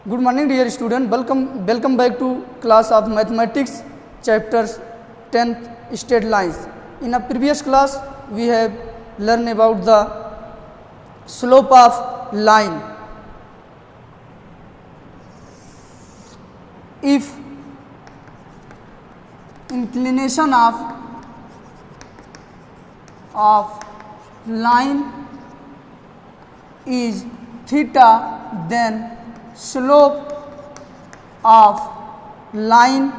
Good morning dear student, welcome back to class of mathematics chapters 10th straight lines. In a previous class we have learned about the slope of line. If inclination of line is theta, then slope of line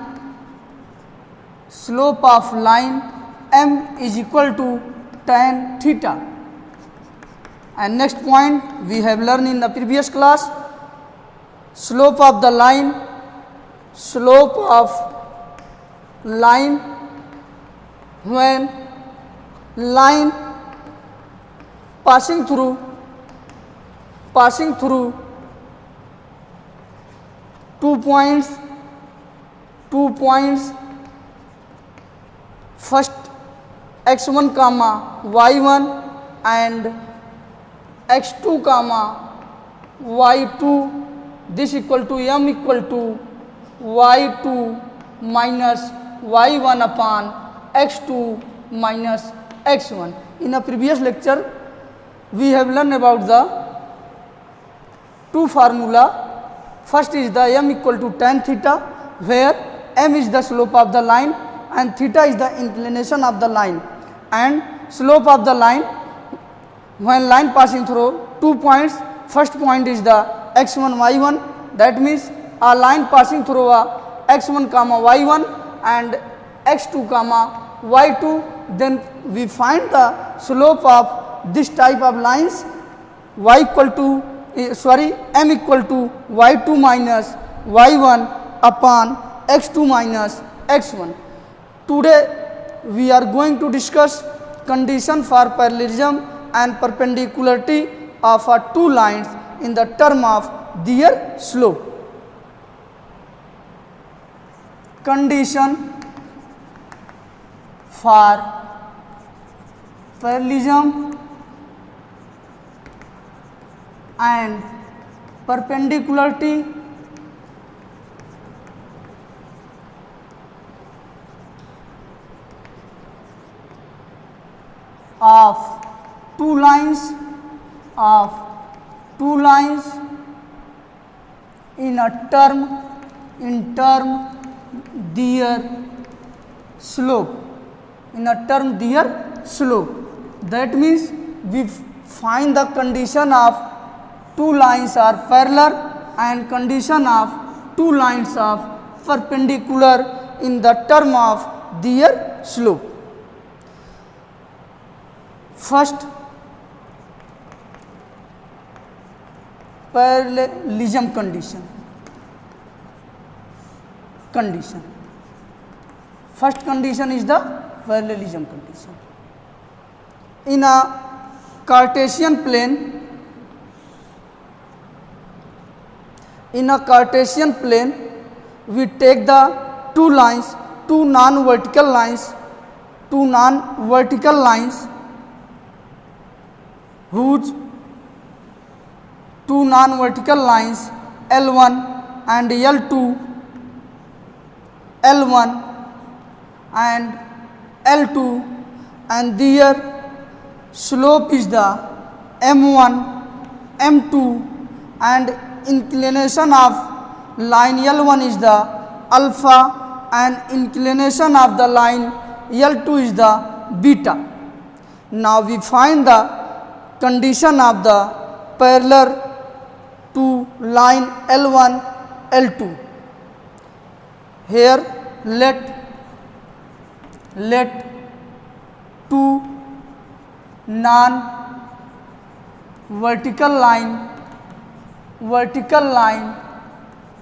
m is equal to tan theta. And next point we have learned in the previous class, slope of line when line passing through two points, first x1 comma y1 and x2 comma y2, this equal to m equal to y2 minus y1 upon x2 minus x1. In a previous lecture we have learned about the two formula. First is the m equal to tan theta, where m is the slope of the line and theta is the inclination of the line, and slope of the line when line passing through 2 points, first point is the x1 y1, that means a line passing through a x1 comma y1 and x2 comma y2, then we find the slope of this type of lines m equal to y2 minus y1 upon x2 minus x1. Today we are going to discuss condition for parallelism and perpendicularity of two lines in the term of their slope. Condition for parallelism and perpendicularity of two lines in term their slope, that means we find the condition of two lines are parallel and condition of two lines of perpendicular in the term of their slope. First, parallelism condition. First condition is the parallelism condition. In a Cartesian plane, we take the two non-vertical lines whose two non-vertical lines L1 and L2 and L2, and their slope is the m1, m2, and inclination of line L1 is the alpha and inclination of the line L2 is the beta. Now we find the condition of the parallel to line L1, L2. Here let two non-vertical line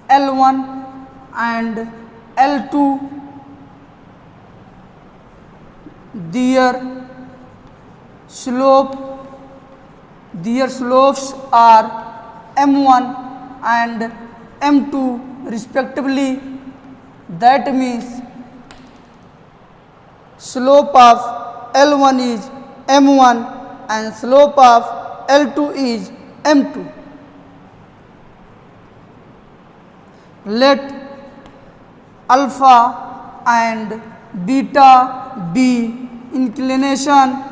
L1 and L2, their slopes are m1 and m2 respectively, that means slope of L1 is m1 and slope of L2 is m2. let alpha and beta be inclination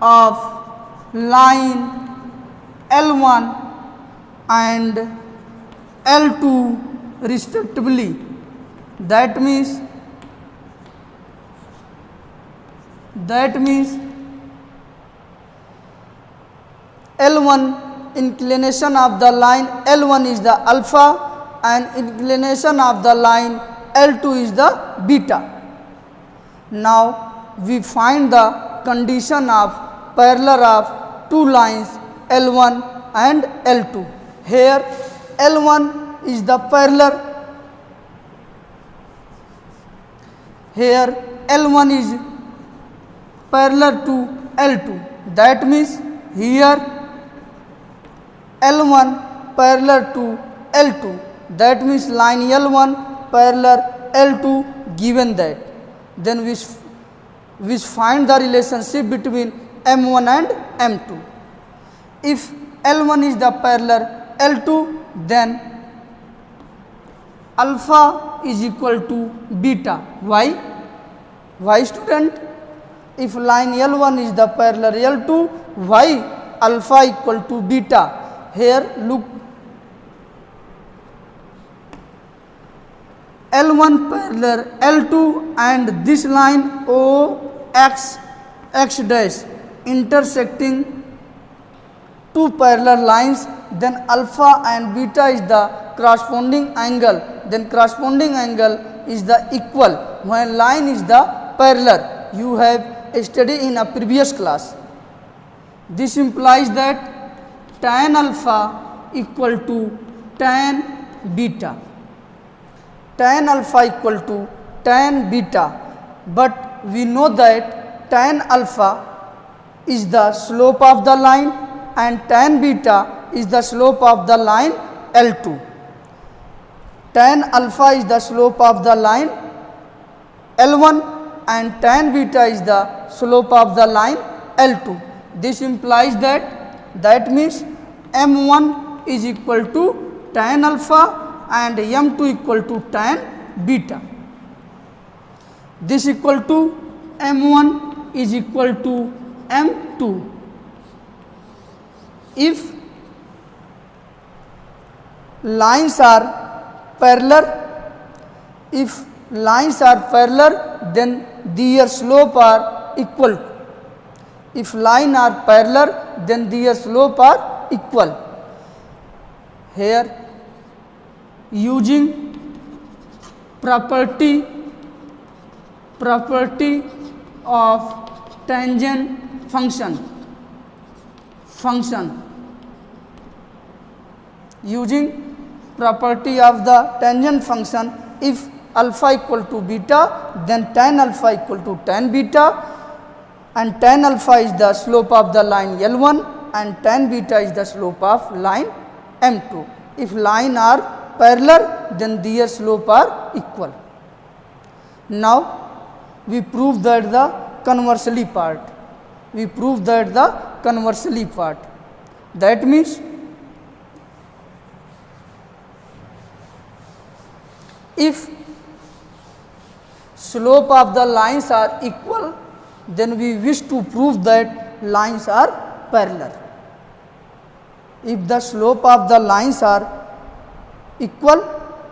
of line L1 and L2 respectively. That means L1 inclination of the line L1 is the alpha and inclination of the line L2 is the beta. Now we find the condition of parallel of two lines L1 and L2. Here L1 is the parallel. Here L1 is parallel to L2. That means here L1 parallel to L2. That means line L1 parallel L2 given that. Then we find the relationship between M1 and M2. If L1 is the parallel L2, then alpha is equal to beta. Why? Why, student? If line L1 is the parallel L2, why alpha equal to beta? Here look, L1 parallel L2 and this line OX dash intersecting two parallel lines, then alpha and beta is the corresponding angle, then corresponding angle is the equal when line is the parallel. You have studied in a previous class. This implies that tan alpha equal to tan beta. Tan alpha equal to tan beta, but we know that tan alpha is the slope of the line and tan beta is the slope of the line L2. Tan alpha is the slope of the line L1 and tan beta is the slope of the line L2. This implies that means M1 is equal to tan alpha and M2 equal to tan beta. This equal to M1 is equal to M2. If lines are parallel, then their slope are equal. If lines are parallel, then their slope are equal. Here using property of tangent function, using property of the tangent function, if alpha equal to beta, then tan alpha equal to tan beta, and tan alpha is the slope of the line L1 and tan beta is the slope of line M2. If line are parallel, then their slope are equal. Now we prove that the conversely part. That means if slope of the lines are equal, then we wish to prove that lines are parallel. If the slope of the lines are equal,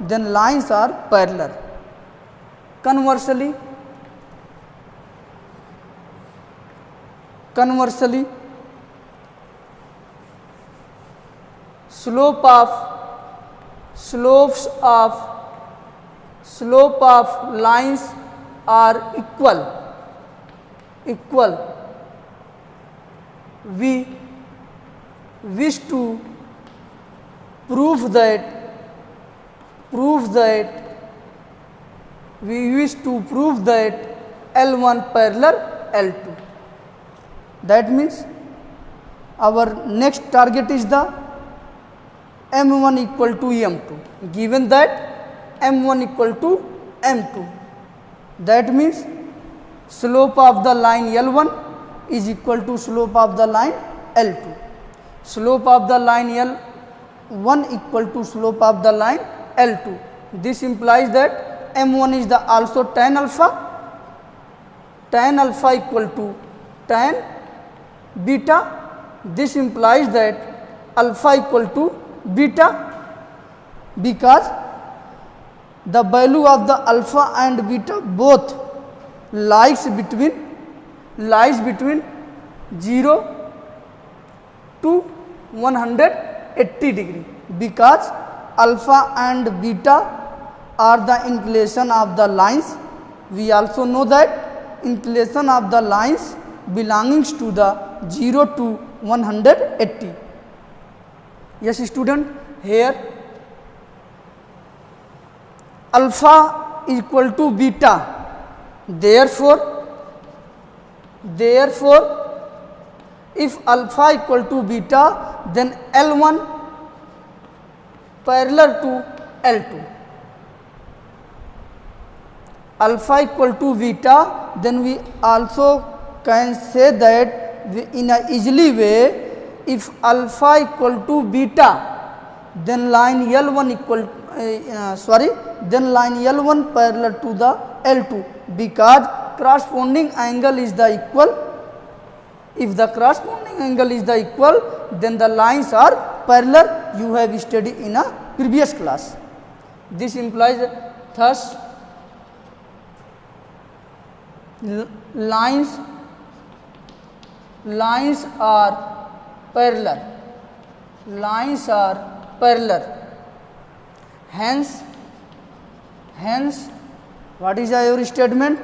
then lines are parallel. Conversely, slopes of lines are equal. We wish to prove that L1 parallel L2. That means our next target is the M1 equal to M2. Given that M1 equal to M2, that means slope of the line L1 is equal to slope of the line L2. Slope of the line M1 equal to slope of the line L2. This implies that M1 is the also tan alpha equal to tan beta. This implies that alpha equal to beta, because the value of the alpha and beta both lies between 0 to 180 degree, because alpha and beta are the inclination of the lines. We also know that inclination of the lines belongs to the 0 to 180. Yes student, here alpha equal to beta, therefore if alpha equal to beta, then L1 parallel to L2. Alpha equal to beta, then we also can say that in a easily way, if alpha equal to beta, then line L1 equal then line L1 parallel to the L2, because corresponding angle is the equal. If the corresponding angle is the equal, then the lines are parallel. You have studied in a previous class. This implies thus lines are parallel. Lines are parallel. Hence, what is your statement?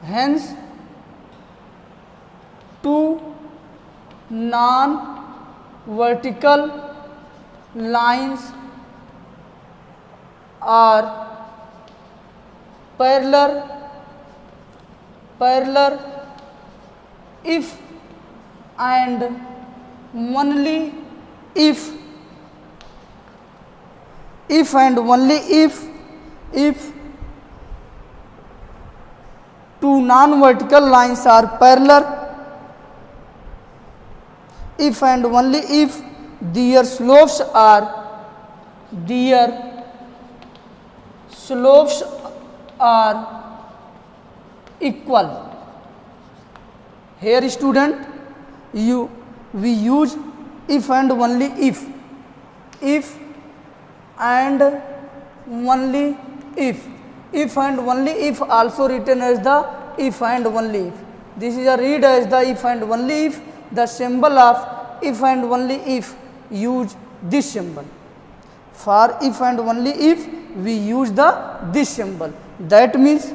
Hence, two non-vertical lines are parallel if and only if two non-vertical lines are parallel, if and only if their slopes are equal. Here student, we use if and only if and only if and only if, also written as the if and only if. This is a read as the if and only if. The symbol of if and only if, use this symbol. For if and only if, we use this symbol. That means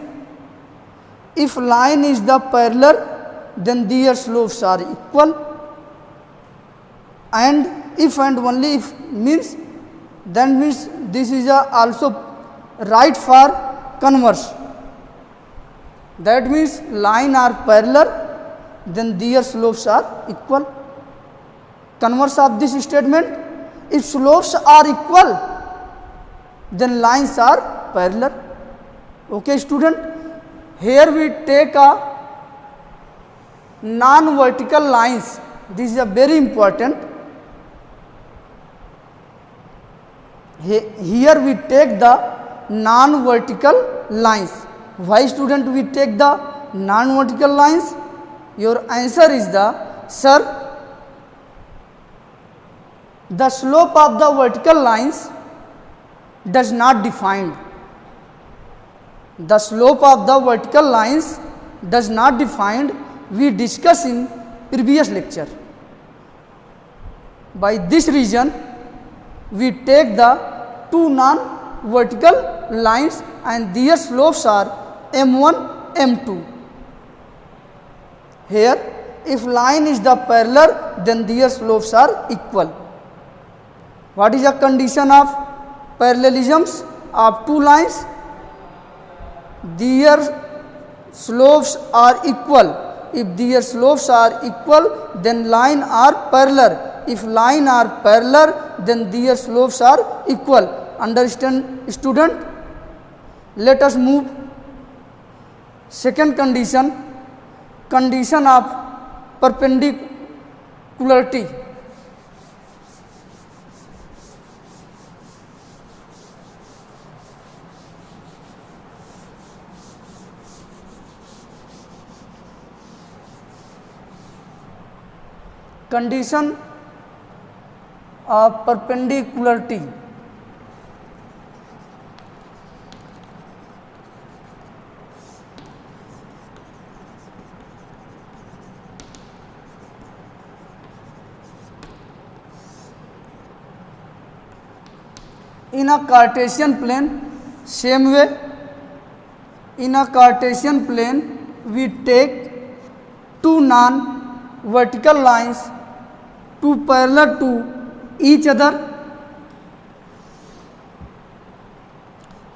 if line is the parallel, then their slopes are equal, and if and only if means, then means this is also right for converse. That means line are parallel, then their slopes are equal. Converse of this statement, if slopes are equal, then lines are parallel. Okay student, here we take a non-vertical lines. This is a very important. Here we take the non-vertical lines. Why student we take the non-vertical lines? Your answer is sir, the slope of the vertical lines does not defined. The slope of the vertical lines does not defined. We discussed in previous lecture. By this reason, we take the two non-vertical lines and their slopes are M1, M2. Here, if line is the parallel, then their slopes are equal. What is the condition of parallelisms of two lines? Their slopes are equal. If their slopes are equal, then line are parallel. If line are parallel, then their slopes are equal. Understand student? Let us move second condition. Condition of perpendicularity. Condition of perpendicularity. In a Cartesian plane, same way, in a Cartesian plane we take two non-vertical lines to parallel to each other,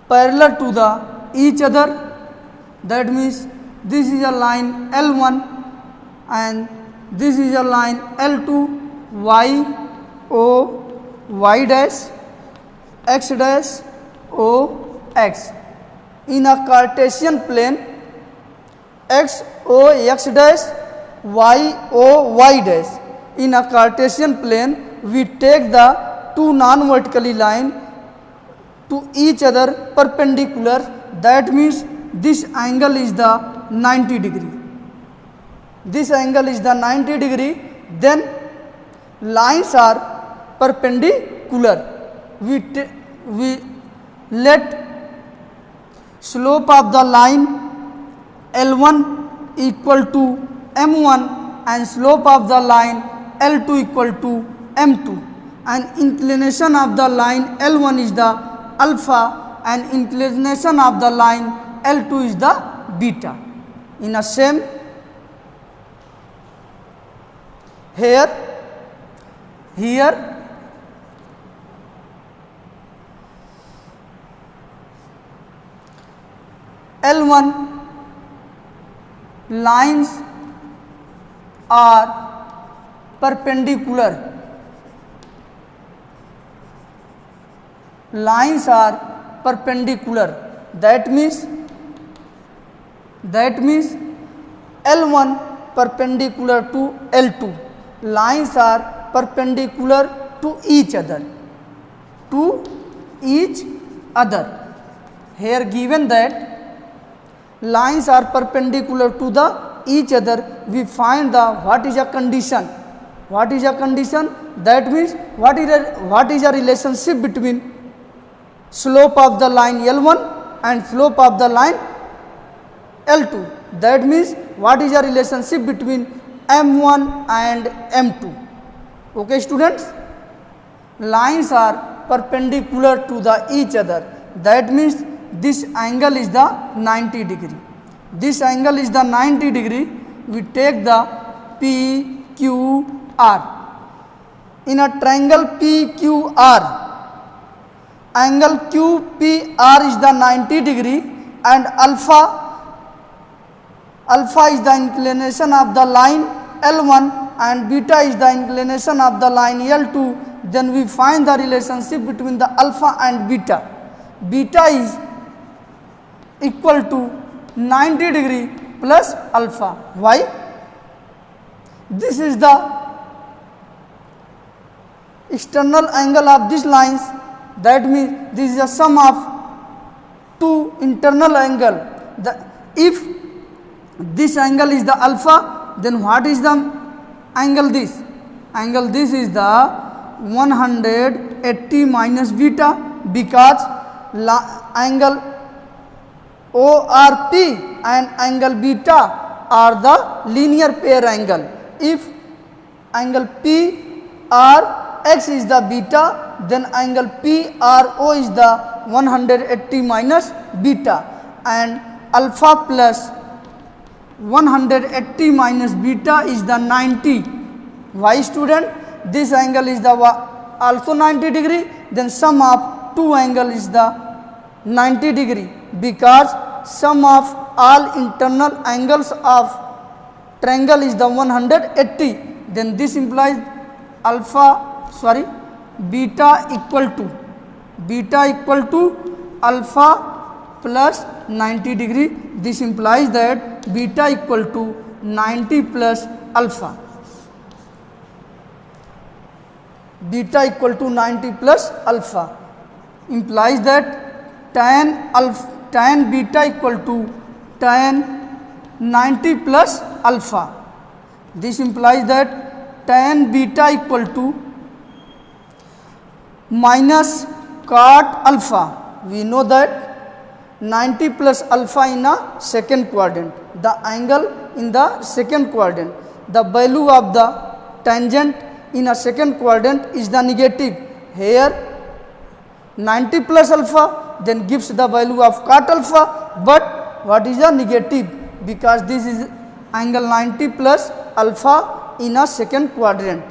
parallel to the each other. That means this is a line L1 and this is a line L2, y o y dash, x dash o x. In a Cartesian plane, x o x dash, y o y dash. In a Cartesian plane, we take the two non-vertically line to each other perpendicular. That means this angle is the 90 degree. This angle is the 90 degree. Then lines are perpendicular. We let slope of the line L1 equal to M1 and slope of the line L2 equal to M2, and inclination of the line L1 is the alpha and inclination of the line L2 is the beta. In a same, here L1 lines are perpendicular. Lines are perpendicular. That means L1 perpendicular to L2. Lines are perpendicular to each other. Here given that lines are perpendicular to the each other, we find the what is a condition. That means what is a relationship between slope of the line L1 and slope of the line L2. That means what is a relationship between M1 and M2. Okay students, lines are perpendicular to the each other. That means this angle is the 90 degree. This angle is the 90 degree. We take the PQR. In a triangle PQR, angle QPR is the 90 degree and alpha is the inclination of the line L1 and beta is the inclination of the line L2. Then we find the relationship between the alpha and beta. Beta is equal to 90 degree plus alpha. Why? This is the external angle of these lines. That means this is a sum of two internal angle. If this angle is the alpha, then what is the angle this? Angle this is the 180 minus beta, because angle ORP and angle beta are the linear pair angle. If angle PRX is the beta, then angle PRO is the 180 minus beta, and alpha plus 180 minus beta is the 90. Why student? This angle is the also 90 degree, then sum of two angle is the 90 degree, because sum of all internal angles of triangle is the 180. Then this implies beta equal to alpha plus 90 degree. This implies that beta equal to 90 plus alpha. Beta equal to 90 plus alpha implies that tan beta equal to tan 90 plus alpha. This implies that tan beta equal to minus cot alpha. We know that 90 plus alpha in a second quadrant, the angle in the second quadrant, the value of the tangent in a second quadrant is the negative. Here 90 plus alpha then gives the value of cot alpha, but what is the negative? Because this is angle 90 plus alpha in a second quadrant.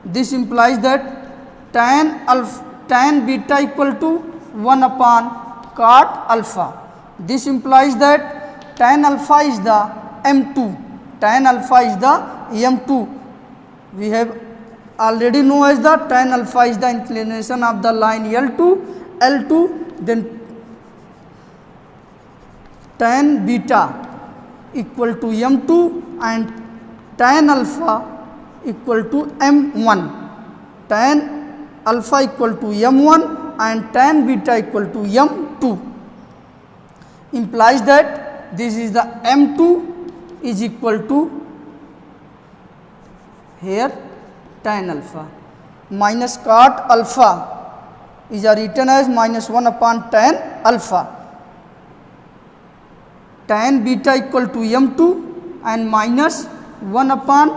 This implies that tan beta equal to 1 upon cot alpha. This implies that tan alpha is the m2. Tan alpha is the m2. We have already know as the tan alpha is the inclination of the line L2, then tan beta equal to m2 and tan alpha equal to m1. Tan alpha equal to m1 and tan beta equal to m2 implies that this is the m2 is equal to here tan alpha minus cot alpha is written as minus 1 upon tan alpha. Tan beta equal to m2 and minus 1 upon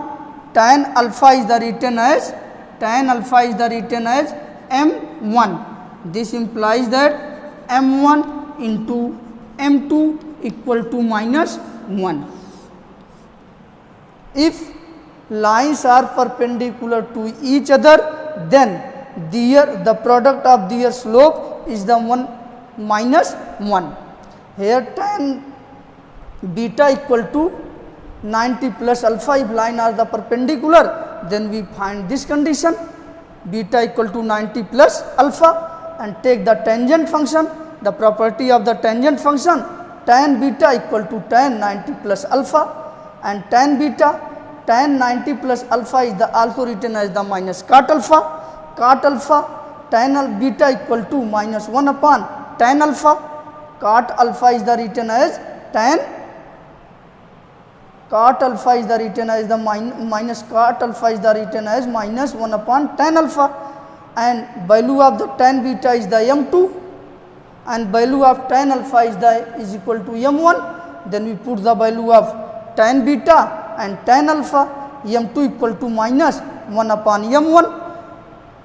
tan alpha is written as m1. This implies that m1 into m2 equal to minus 1. If lines are perpendicular to each other, then the product of their slope is the 1 minus 1. Here tan beta equal to 90 plus alpha. If line are the perpendicular, then we find this condition beta equal to 90 plus alpha and take the tangent function. The property of the tangent function, tan beta equal to tan 90 plus alpha, and tan 90 plus alpha is also written as the minus cot alpha. Cot alpha tan beta equal to minus 1 upon tan alpha. Cot alpha is written as minus cot alpha is written as minus 1 upon tan alpha, and value of the tan beta is the m2 and value of tan alpha is equal to m1. Then we put the value of tan beta and tan alpha, m2 equal to minus 1 upon m1.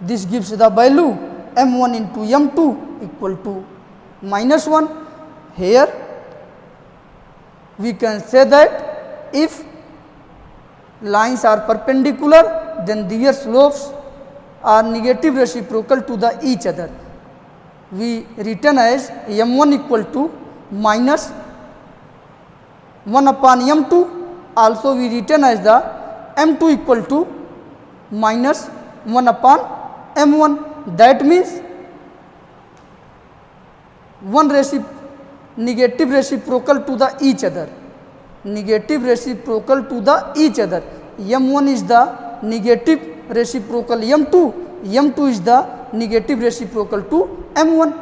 This gives the value m1 into m2 equal to minus 1. Here we can say that if lines are perpendicular, then their slopes are negative reciprocal to each other. We written as m1 equal to minus 1 upon m2. Also we written as the m2 equal to minus 1 upon m1. That means negative reciprocal to each other. Negative reciprocal to each other. m1 is the negative reciprocal m2 is the negative reciprocal to m1.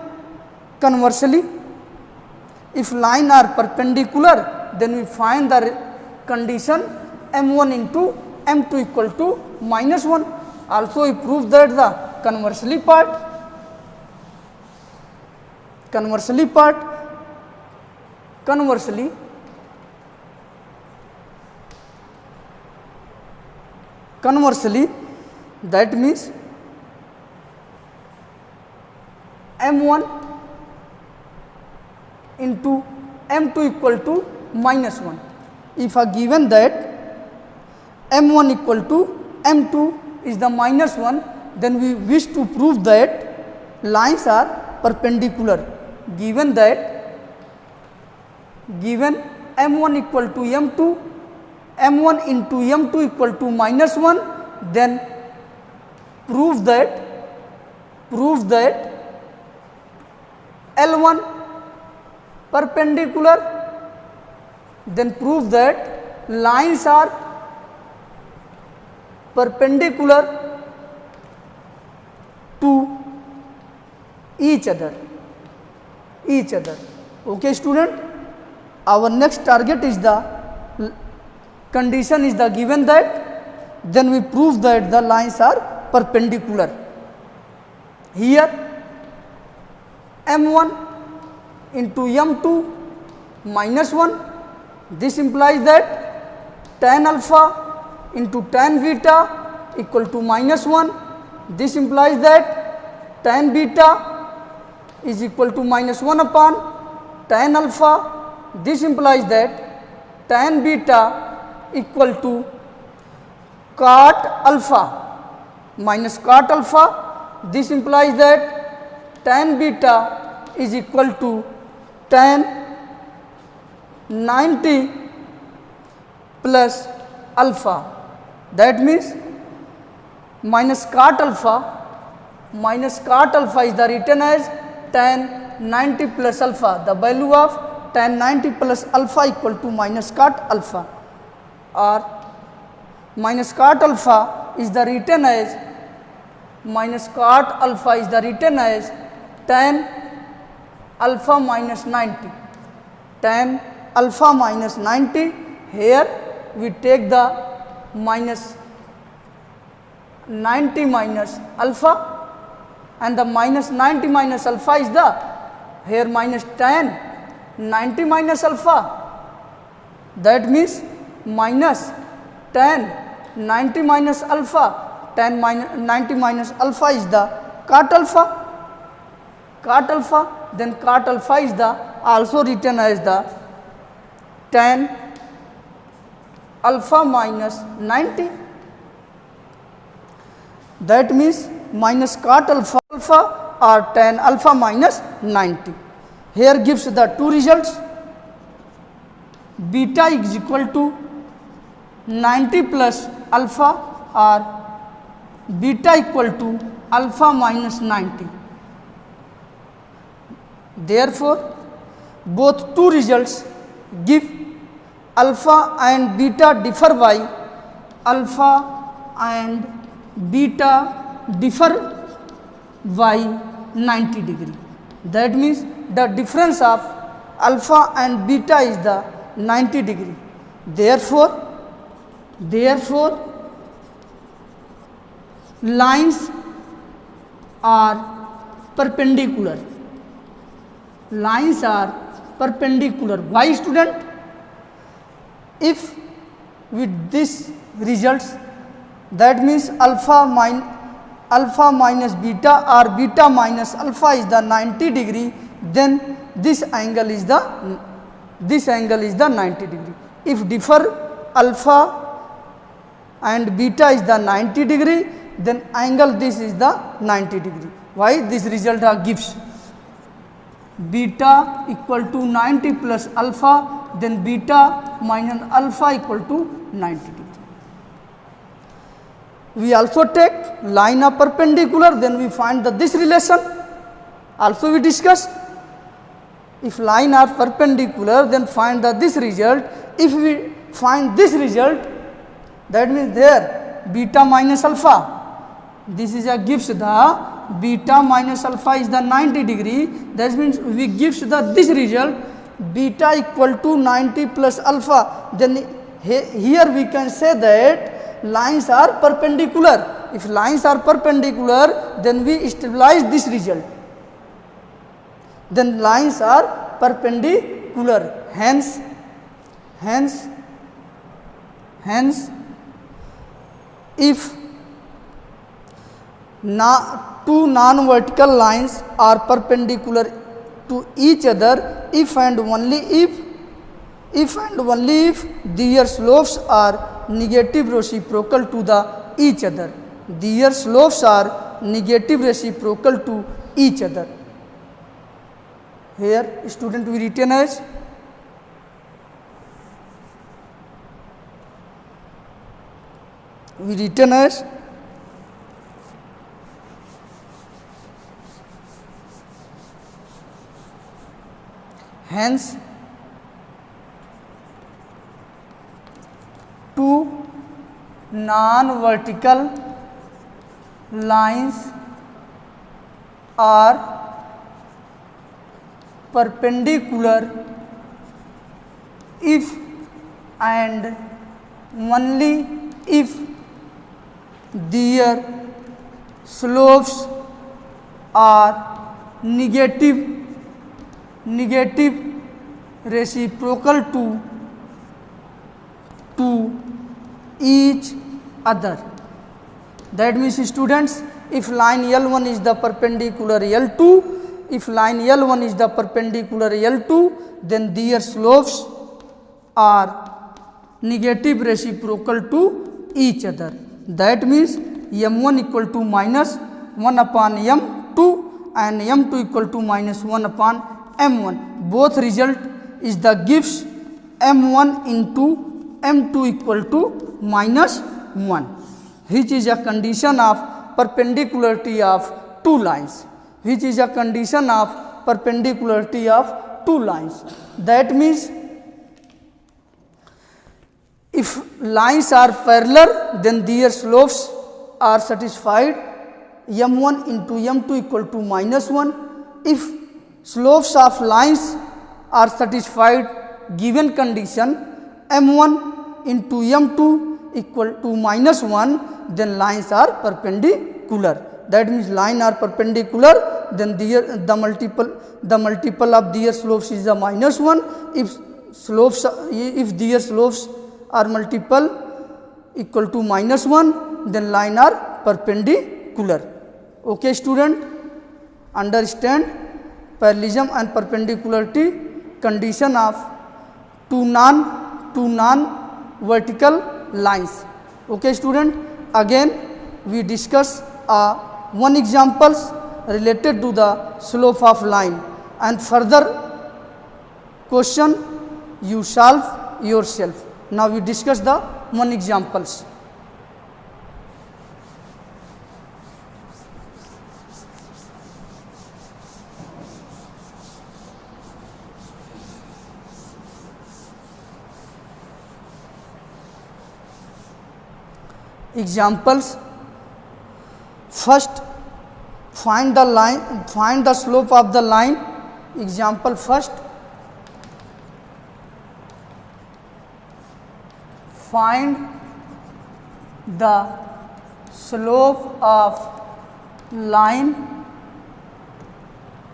Conversely, if line are perpendicular, then we find the condition m1 into m2 equal to minus 1. Also we prove that the conversely that means m1 into m2 equal to minus 1. If given that m1 equal to m2 is the minus 1, then we wish to prove that lines are perpendicular. Given m1 equal to m2, m1 into m2 equal to minus 1, then prove that L1 perpendicular, then prove that lines are perpendicular to each other. Okay student, our next target is the condition is the given that, then we prove that the lines are perpendicular. Here m1 into m2 minus 1, this implies that tan alpha into tan beta equal to minus 1. This implies that tan beta is equal to minus 1 upon tan alpha. This implies that tan beta equal to cot alpha minus cot alpha. This implies that tan beta is equal to tan 90 plus alpha. That means minus cot alpha is the written as tan 90 plus alpha. The value of tan 90 plus alpha equal to minus cot alpha, or minus cot alpha is the written as tan alpha minus 90. Tan alpha minus 90, here we take the minus 90 minus alpha, and the minus 90 minus alpha is the here minus tan 90 minus alpha. That means minus tan 90 minus alpha, tan 90 minus alpha is the cot alpha. Then cot alpha is the also written as the tan alpha minus 90. That means minus cot alpha or tan alpha minus 90. Here gives the two results. Beta is equal to 90 plus alpha, or beta equal to alpha minus 90. Therefore, both two results give alpha and beta differ by alpha and beta differ by 90 degree. That means the difference of alpha and beta is the 90 degree. Therefore lines are perpendicular. Why student? If with this results, that means alpha minus beta or beta minus alpha is the 90 degree, then this angle is the 90 degree. If differ alpha and beta is the 90 degree, then angle this is the 90 degree. Why? This result gives beta equal to 90 plus alpha, then beta minus alpha equal to 90 degree. We also take line are perpendicular, then we find this relation. Also we discussed, if line are perpendicular, then find this result. If we find this result, that means there beta minus alpha, this is gives the beta minus alpha is the 90 degree. That means we gives this result beta equal to 90 plus alpha. Then here we can say that lines are perpendicular. If lines are perpendicular, then we stabilize this result. Then lines are perpendicular. Hence if two non-vertical lines are perpendicular to each other, if and only if their slopes are negative reciprocal to each other. Their slopes are negative reciprocal to each other. Here student we written as hence two non-vertical lines are perpendicular if and only if their slopes are negative reciprocal to each other. That means students, if line L1 is the perpendicular L2, if line L1 is the perpendicular L2, then their slopes are negative reciprocal to each other. That means m1 equal to minus 1 upon m2 and m2 equal to minus 1 upon m1. Both result is the gives m1 into m2 equal to minus 1, which is a condition of perpendicularity of two lines, which is a condition of perpendicularity of two lines. That means if lines are parallel, then their slopes are satisfied m1 into m2 equal to minus 1. If slopes of lines are satisfied given condition m1 into m2 equal to minus 1, then lines are perpendicular. That means line are perpendicular, then the multiple of their slopes is a minus 1. If their slopes are multiple equal to minus 1, then line are perpendicular. Okay student, understand parallelism and perpendicularity condition of two non-vertical lines. Okay student, again we discuss one examples related to the slope of line, and further question you solve yourself. Now we discuss the one examples. Examples. First, find the slope of the line. Example first. Find the slope of line.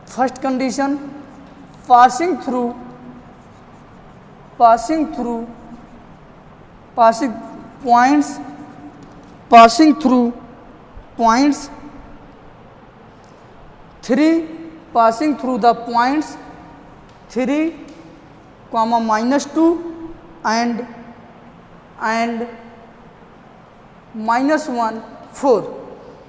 First condition, passing through points 3, passing through the points 3, minus 2 and minus 1, 4.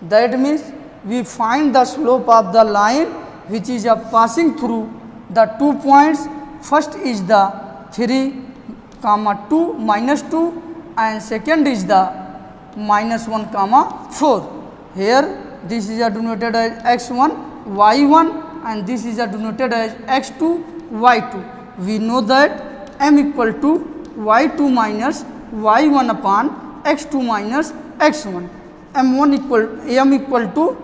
That means we find the slope of the line which is passing through the 2 points. First is the 3, 2, minus 2, and second is the minus 1, 4. Here this is denoted as x1, y1, and this is denoted as x2, y2. We know that m equal to y2 minus y1 upon x2 minus x1. m equal to,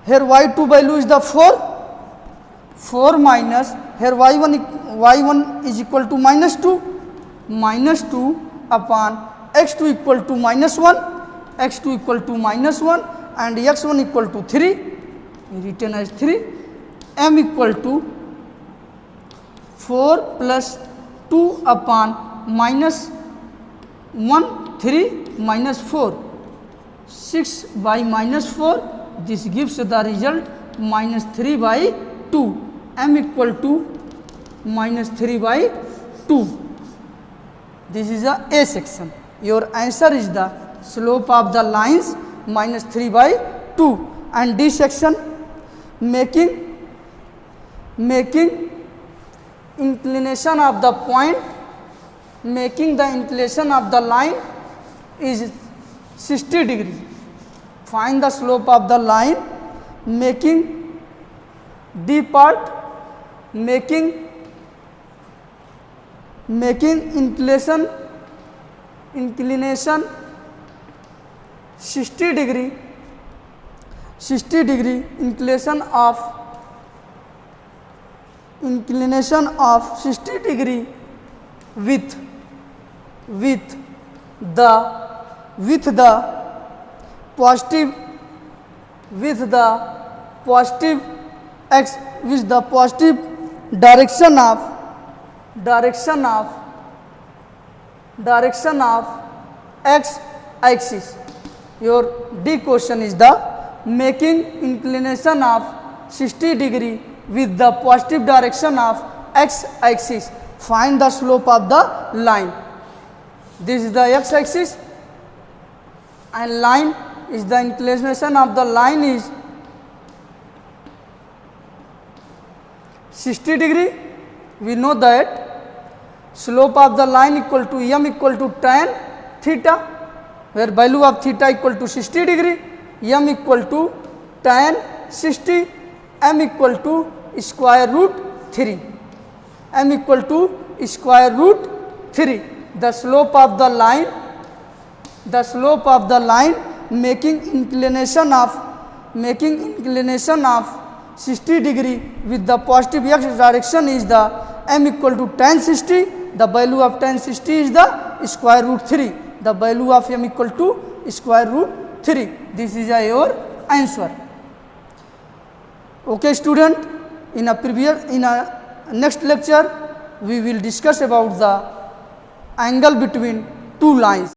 here y2 value is the 4 minus, here y1 is equal to minus 2 upon x2 equal to minus 1, and x1 equal to 3, written as 3. m equal to 4 plus 2 upon minus 1, 3 minus 4, 6 by minus 4. This gives the result minus 3 by 2. m equal to minus 3 by 2. This is a section. Your answer is the slope of the lines minus 3 by 2. And D section, making inclination of the point, making the inclination of the line is 60 degree. Find the slope of the line, making D part, making inclination 60 degree inclination of 60 degree with the positive direction of x axis. Your D question is the making inclination of 60 degree with the positive direction of x axis. Find the slope of the line. This is the x axis and line is the inclination of the line is 60 degree. We know that slope of the line equal to m equal to tan theta, where value of theta equal to 60 degree, m equal to tan 60, m equal to square root 3, m equal to square root 3. The slope of the line making inclination of 60 degree with the positive x direction is the m equal to tan 60. The value of tan 60 is the square root 3. The value of m equal to square root 3. This is your answer. Okay student, in a next lecture we will discuss about the angle between two lines.